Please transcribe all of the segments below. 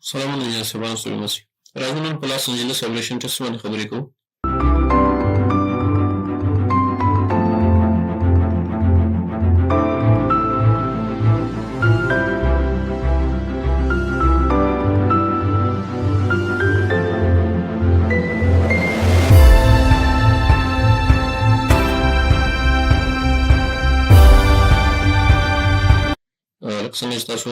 سلامونه یا سبا سره مسی راځو نن په لاس انجلس اولشن ټیسټ باندې خبرې کوو. لکه څنګه چې تاسو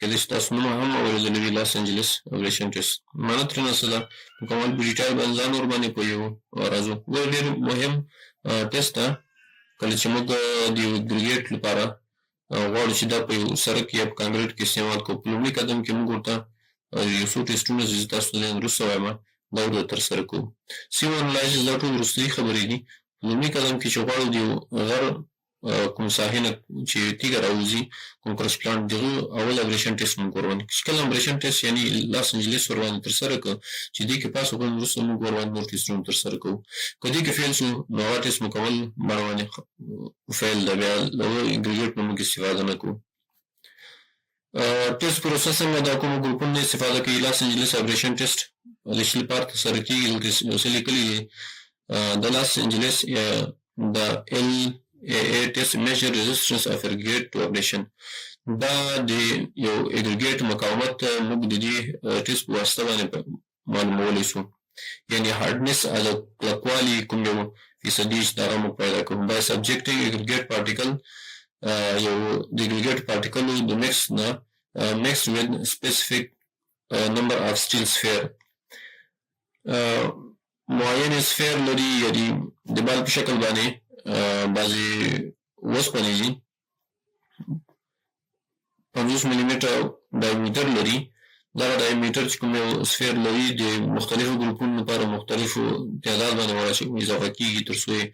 کېدای شي تاسو نوم هم اورېدلی وي لاس انجلس اولشن ټیسټ. معنی ترېنه څه ده؟ مکمل په ډیټیل باندې ځان ورباندې پوهېږو. راځو ګوره ډېر مهم ټیسټ ده کله چې موږ د یو ګریډ لپاره غواړو چې دا په یو سرک یا په کانکریټ کې استعمال کوو. په لومړي قدم کې موږ ورته یو څو ټیسټونه چې زه تاسو ته وروسته وایم دا ور ترسره کوو. سیم انالایسیس دا ټول وروستي خبرې دي. په لومړي قدم کې چې غواړو د یو غر کوم ساحې نه چې تیږه راوځي کوم کرش پلانټ دغه اول ابریشن ټیسټ موږ ورباندې چې کله ابریشن ټیسټ یعنی لاس انجلس ورباندې ترسره کړو چې دې کې پاسو کوم وروسته موږ ورباندې نور ټیسټونه ترسره کوو. که دې کې فیل شو نو هغه ټیسټ مکمل باندې فیل ده، بیا له انګریډینټ نه موږ استفاده نه کوو. ټیسټ پروسس څنګه دا کوم ګروپونو نه استفاده کوي. لاس انجلس ابریشن ټیسټ د شل پارت سره کېږي دلته لیکلي دي د لاس انجلس د ال A test measure resistance of aggregate to ablation. دا د یو aggregate مقاومت موږ د دې ټیسټ په واسطه باندې معلومولی شو، یعنی hardness او کلکوالی کوم یو فیصدي چې دغه موږ پیدا کوو. by subjecting aggregate particle یو د aggregate particle د mixed with specific number of steel sphere معین سفیر لري، یعنی د بال په شکل باندې بعضې وسپنې دي 50 ملي متر ډایمیټر لري. دغه ډایمیټر چې کوم یو سفیر لري د مختلفو ګروپونو لپاره مختلفو تعداد باندې اضافه کېږي تر څو یې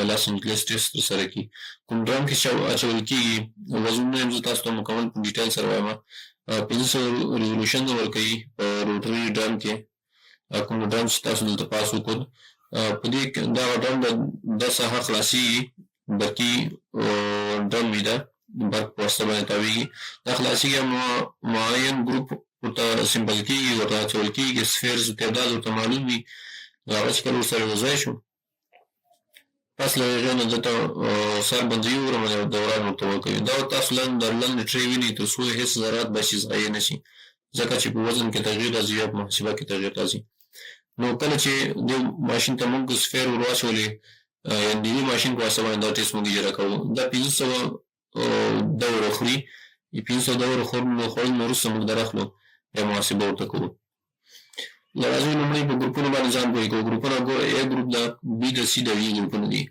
لاس انجلس ټیسټ ترسره کړي. کوم ډرم کې اچول کېږي وزنونه یې زه تاسو ته مکمل په ډیټیل سره وایم. 500 ریزولوشن ورکوي په روټري ډرم کې. کوم ډرم چې تاسو دلته پاس وکړ په دې دغه ډرم د ساحه خلاصېږي، برقي ډرم وي دا برق په واسطه باندې تاویږي. دا خلاصېږي معین ګروپ ورته سمبل کېږي، ورته اچول کېږي، سفیرز تعداد ورته معلوم وي. هغه چې کله ورسره یوځای شو پس له هغې نه دلته سر بندوي ورباندې دوران ورته ورکوي. دا تاسو لاندې ټرې وینئ تر څو هېڅ ذرات باشي ضایع نه شي، ځکه چې په وزن کې تغییر راځي یا په محاسبه کې تغییر راځي. نو کله چې د ماشین ته موږ سفیر ور واچولې یعنې د دې ماشین په واسطه باندې دا ټیسټ موږ اجرا کوو. دا 500 دوره خوري. 500 دوره خوړل نه وروسته موږ درخلو یا محاسبه ورته کوو. راځئ لومړی په ګروپونو باندې ځان پوهې کوو. ګروپونه ګوره A ګروپ ده، B ده، C ده، V ګروپونه دي.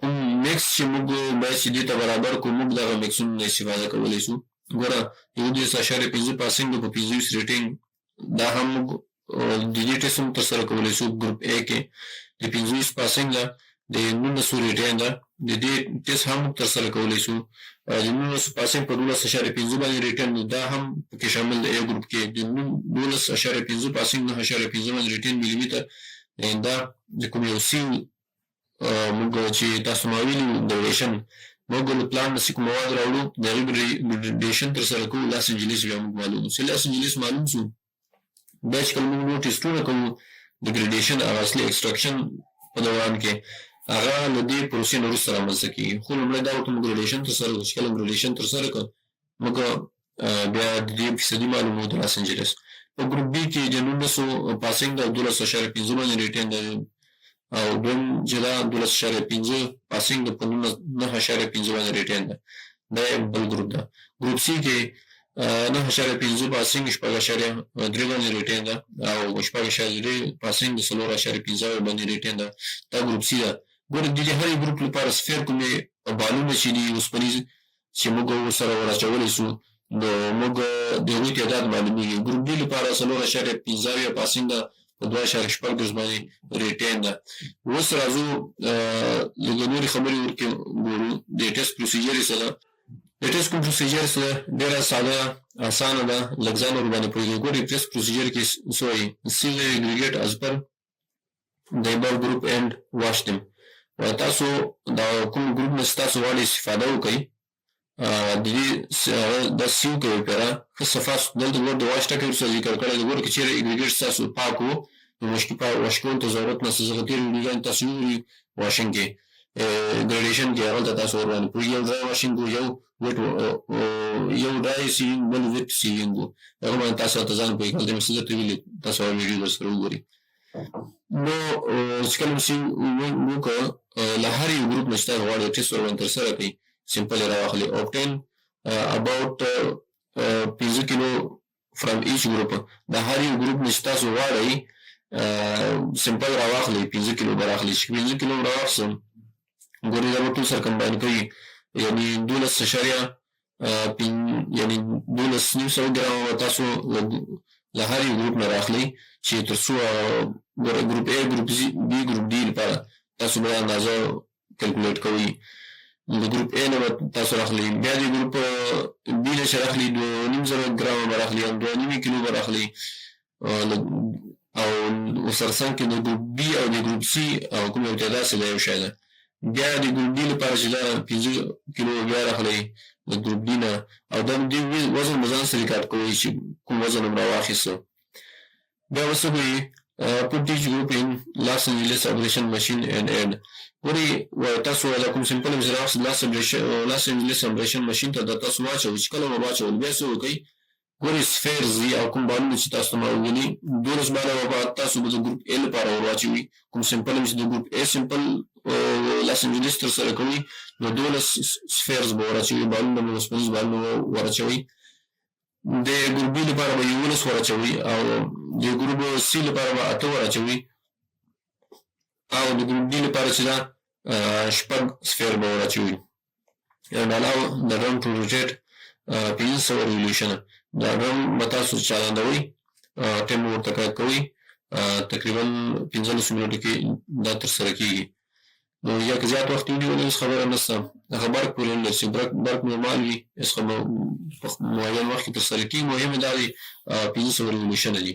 کوم میکس چې موږ باید چې دې ته برابر کړو موږ دغه میکسونو نه استفاده کولی شو. ګوره 11.5 پاسنګ په 25 ریټینګ دا هم موږ د دې ټیسټ هم ترسره کولی شو. ګروپ A کې د 25 پاسنګ ده، د 19 ریټین ده، د دې ټیسټ هم موږ ترسره کولی شو. د 19 پاسنګ په 12.5 باندې ریټین دا هم پکې شامل دی. A ګروپ کې د 12.5 پاسنګ 9.5 باندې ریټین ملي متر دا د کوم یو سی موږ چې تاسو ما ویلي ډیوریشن موږ له پلان نه کوم مواد راوړو د هغې ګریډیشن ترسره کوو. لاس انجلس بیا موږ معلوم شو. لاس انجلس معلوم شو بیا چې کله موږ نور ټیسټونه کوو د ګریډیشن هغه اصلي ایکسټراکشن په دوران کې هغه له دې پروسې نه وروسته رامنځته کېږي. خو لومړی دا ورته موږ ګریډیشن ترسره کړو. چې کله ګریډیشن ترسره کړو موږ بیا د دې فیصدي معلوموو د لاس انجلس. په ګروپ بي کې د 19 پاسنګ ده، 12.5 باندې ریټین ده، او دویم چې دا 12.5 پاسنګ ده په 9.5 باندې ریټین ده. دا یو بل ګروپ ده. ګروپ سی کې 9.5 پاسنګ 6.3 باندې ریټین ده، او 6.3 پاسنګ د 4.5 باندې ریټین ده. دا ګروپ سی ده. ګوره د دې هرې ګروپ لپاره سفیر کومې بالونه چې دي اوسپنیز چې موږ ورسره ور اچولی شو نو موږ د هغوی تعداد معلومېږي. ګروپ ډي لپاره 4.15 پاسنګ ده په 2.4 باندې ریټین ده. اوس راځو لږ نورې خبرې ورکې ګورو. د ټیسټ پروسیجر یې څه ده؟ د ټیسټ کوم پروسیجر څه ده؟ ډېره ساده اسانه ده، لږ ځان ورباندې پوهېږو. ګورې ټیسټ پروسیجر کې څه وایي؟ seal the aggregate as per the above group and wash them. تاسو دا کوم ګروپ نه چې تاسو غواړئ استفاده وکړئ د دې دا سیو کوي پیرا ښه صفا دلته ګور د واش ټکر سره ذکر کړی د ګور که چیرې اګریګیټ تاسو پاک وو نو واشکون ته ضرورت نشته ځکه تېر ویډیوګانې تاسو وګورئ واشنګ کې ګریډیشن کې هغلته تاسو ورباندې پوهېږئ یو ډرای واشنګ و یو ډرای سیوینګ بل ویټ سیوینګ و هغه باندې تاسو ته ځان پوهېږئ هلته مې څه درته ویلي تاسو هغه ویډیو درسره وګورئ نو چې کله مې سیوینګ وکړه له هر یو ګروپ نه چې تاسو غواړئ ټیسټ ورباندې ترسره کړئ سمپل یې راواخلئ obtain about 5 کیلو from each group د هر یو ګروپ نه چې تاسو غواړئ سمپل راواخلئ 5 کیلو به راخلئ چې 5 کیلو راواخلم ګورئ دا به ټول سره کمباین کوي یعنې 12 یعنې 12.5 ګرامه به تاسو له هر یو ګروپ نه راخلئ چې تر څو ګروپ A ګروپ B ګروپ D لپاره تاسو به اندازه کلکولیټ کوئ د ګروپ A نه به تاسو راخلئ بیا د ګروپ B نه چې راخلئ 2.5 ګرامه به راخلئ 2.5 کیلو به راخلئ او ورسره څنګ کې د ګروپ B او د ګروپ C او کوم یو تعداد چې دا یو شی ده بیا د ګروپ D لپاره چې دا 5 کیلو بیا راخلئ د ګروپ D نه او دا د وزن به ځان سره ریکارډ کوئ چې کوم وزن هم راواخیسته بیا به څه کوئ put each group in Los Angeles aberration machine and add ګورئ تاسو دا کوم سمپل مې راوخیست Los Angeles aberration machine ته دا تاسو واچوئ چې کله به واچول بیا څه وکئ ګورئ سفیرز دي او کوم بالونه چې تاسو ته ما وویلي 12 باله به تاسو به د ګروپ A لپاره ور واچوئ کوم سمپل چې د ګروپ A سمپل Los Angeles ترسره کوئ نو 12 سفیرز به ور اچوئ بالونه به اوسپنیز بالونه ور اچوئ د ګروپ B لپاره به 11 ور اچوئ او د ګروپ C لپاره به 8 ور اچوئ او د ګروپ D لپاره چې دا شپږ سفیر به ور اچوئ and allow the drum to rotate 500 revolution دا ډرم به تاسو چالانوئ ټایم ورته کار کوئ تقریبا 15 منټو کې دا ترسره کېږي نو یا که زیات وخت ویډیو نه خبره نشته هغه برق پورې نه چې برق نورمال وي هېڅ معین وخت کې ترسره کېږي مهم دا دی 500 ریولوشنه دي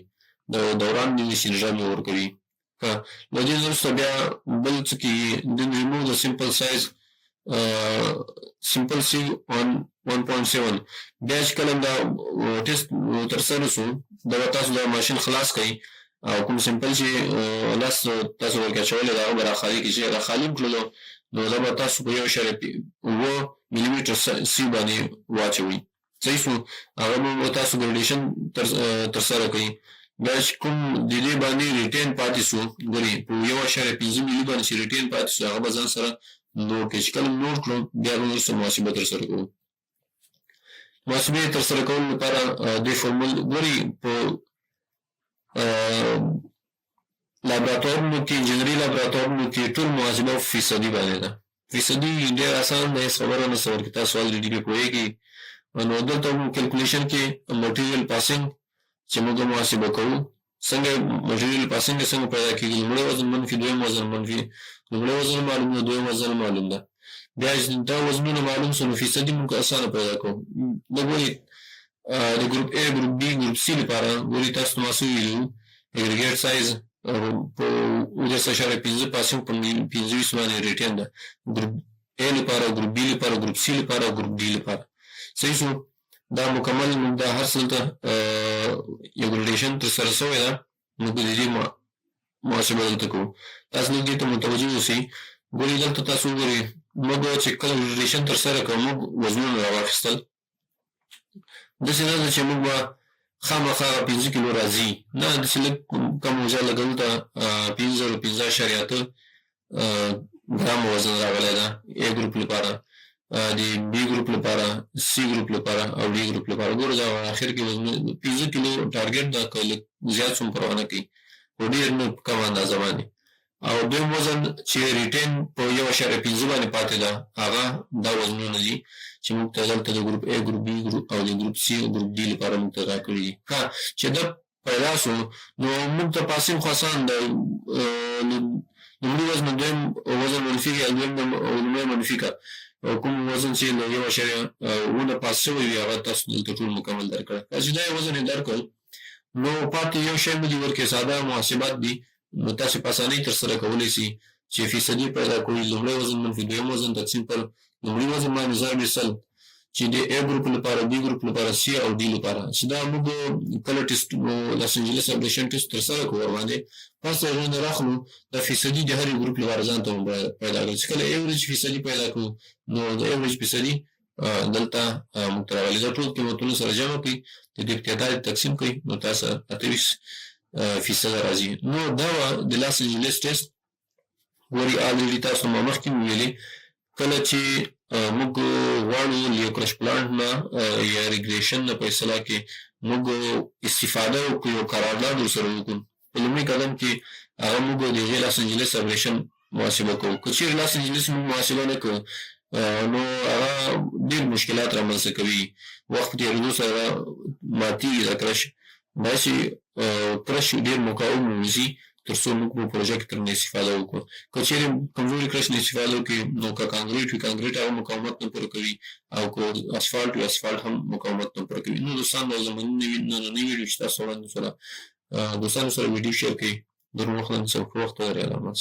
د دوران دې چې نظام یې ورکوي له دې وروسته بیا بل څه کېږي د ریموو د سمپل سایز سمپل سی 1.7 بیا چې کله دا ټیسټ ترسره شو دا به تاسو دا ماشین خلاص کړئ او کوم سمپل چې لاس تاسو ورکې اچولی دا هغه به راخالي کړئ چې راخالي کړلو نو دا به تاسو په 1.9 ملیمتر سی باندې واچوئ صحیح شو هغه به تاسو ګریډیشن ترسره کړئ بیا چې کوم د دې باندې ریټین پاتې شو ګورئ په 1.5 ملي باندې چې ریټین پاتې شو هغه به ځان سره نوټ کړئ چې کله نوټ کړو بیا به وروسته محاسبه ترسره کوو محاسبې ترسره کولو لپاره دې فورمول ګورئ په لابراتوارونو کې انجینري لابراتوارونو کې ټول محاسبه فیصدي باندې ده فیصدي ډېر اسان دی هېڅ خبره نشته ورکې تاسو الریډي پې پوهېږئ نو دلته کیلکولیشن کې مټیریل پاسینګ چې موږ محاسبه کوو څنګه مټیریل پاسینګ څنګه پیدا کېږي لومړی وزن منفي دویم وزن منفي لومړی وزن معلوم ده دویم وزن معلوم ده بیا چې دا وزنونه معلوم شو نو فیصدي موږ اسانه پیدا کوو دا ګورئ د ګروپ A ګروپ B ګروپ C لپاره ګورئ تاسو ته ما څه ویلي وو اګریګیټ سایز په 9.5 پاسینګ په 25 باندې ریټین ده ګروپ A لپاره ګروپ B لپاره ګروپ C لپاره ګروپ D لپاره صحیح شو دا مکمل موږ دا هر څه دلته یو ګریډیشن ترسره شوې ده موږ د دې محاسبه دلته کوو تاسو نږدې ته متوجه اوسئ ګورئ دلته تاسو وګورئ موږ چې کله ګریډیشن ترسره کوو موږ وزنونه راواخیستل داسې نه ده چې موږ به خامخا 5 کیلو راځي نه داسې لږ کم وزن لګوو ته 5.8 ګرام وزن راغلی ده A ګروپ لپاره د B ګروپ لپاره C ګروپ لپاره او D ګروپ لپاره ګوره دا اخر کې وزن 5 کیلو ټارګټ دا که لږ زیات څوم پروا نه کوي خو ډېر نه کم اندازه باندې او دویم وزن چې ریټین په 1.5 باندې پاتې ده هغه دا وزنونه دي چې موږ ته دلته د ګروپ A ګروپ B ګروپ او د ګروپ C او ګروپ D لپاره موږ ته راکړي دي چې دا پیدا شو نو موږ ته پاسینګ خو اسان دی لومړي وزن دویم وزن منفي یا دویم لومړی منفي که او کوم وزن چې له 1.9 پاس شوی وي هغه تاسو دلته ټول مکمل درکړه چې دا وزن یې درکړل نو پاتې یو شی مې دي ورکې ساده محاسبات دي نو تاسو په اسانۍ ترسره کولی شئ چې فیصدي پیدا کوئ لومړی وزن منفي دویم وزن تقسیم پر لومړي وزن باندې ضرب 100 چې د A ګروپ لپاره، B ګروپ لپاره، C او D لپاره. چې دا موږ کله ټیسټ لاس انجلس اپلیکیشن ټیسټ ترسره کوو باندې پس هغه نه راخلو د فیصدي د هر ګروپ لپاره ځان ته پیدا کړو. چې کله ایوریج فیصدي پیدا کړو نو د ایوریج فیصدي دلته موږ راغلي دا ټول قیمتونه سره جمع کړئ د دې تعداد تقسیم کړئ نو تاسو 28% راځي. نو دا د لاس انجلس ټیسټ وری الریډي تاسو مخکې ویلي کله چې موږ غواړو لیوکرش پلانټ نه یا ریګریشن نه فیصله کې موږ استفاده وکړو یو قرارداد ورسره وکړو په لومړي قدم کې هغه موږ د لاس انجلس اپلیکیشن محاسبه کوو. که چیرې لاس انجلس موږ محاسبه نه کوو نو هغه ډېر مشکلات رامنځته کوي، وخت په تېرېدو سره ماتېږي دا کرش، داسې کرش ډېر مقاوم ووځي تر څو موږ په پروژه کې ترنه استفاده وکړو. که چیرې کمزوري کرش نه استفاده وکړي نو که کانکریټ وي کانکریټ هغه مقاومت نه پوره کوي او که اسفالټ وي اسفالټ هم مقاومت نه پوره کوي. نو دوستان زموږ نننۍ ویډیو چې تاسو وړاندې دوستانو سره ویډیو شیر کړئ. در وخت څه وخت لري علامات